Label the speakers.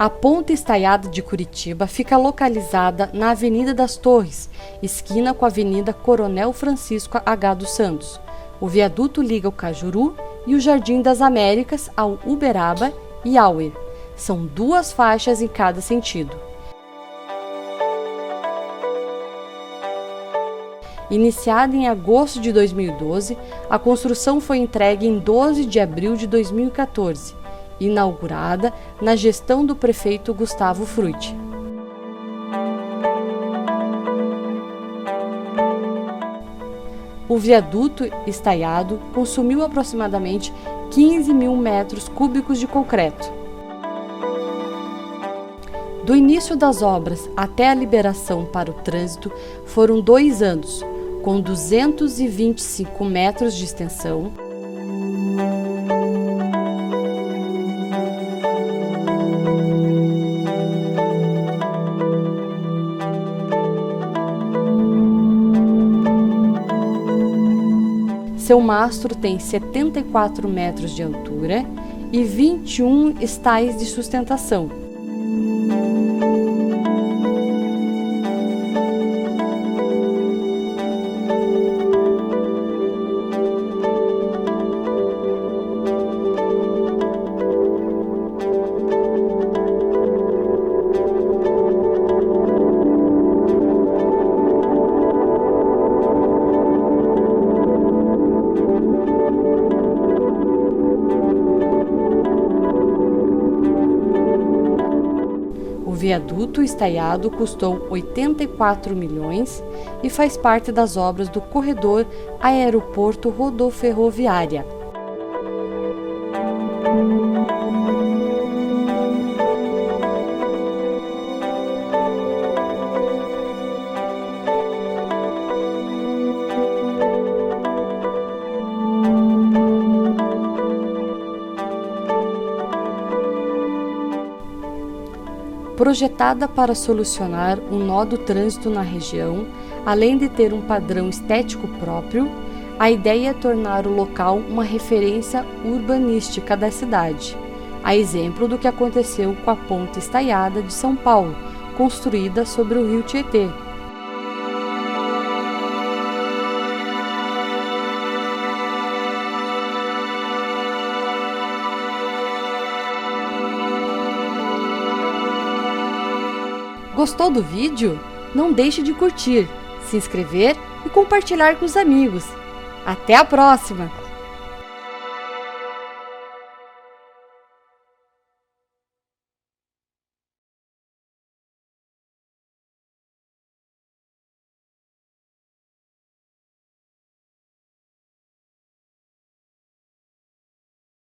Speaker 1: A Ponte Estaiada de Curitiba fica localizada na Avenida das Torres, esquina com a Avenida Coronel Francisco H. dos Santos. O viaduto liga o Cajuru e o Jardim das Américas ao Uberaba e Auer. São 2 faixas em cada sentido. Iniciada em agosto de 2012, a construção foi entregue em 12 de abril de 2014, inaugurada na gestão do prefeito Gustavo Frutti. O viaduto estaiado consumiu aproximadamente 15 mil metros cúbicos de concreto. Do início das obras até a liberação para o trânsito foram 2 anos, com 225 metros de extensão, seu mastro tem 74 metros de altura e 21 estais de sustentação. O viaduto estaiado custou 84 milhões e faz parte das obras do corredor Aeroporto Rodoferroviária. Projetada para solucionar o nó do trânsito na região, além de ter um padrão estético próprio, a ideia é tornar o local uma referência urbanística da cidade, a exemplo do que aconteceu com a Ponte Estaiada de São Paulo, construída sobre o rio Tietê. Gostou do vídeo? Não deixe de curtir, se inscrever e compartilhar com os amigos. Até a próxima!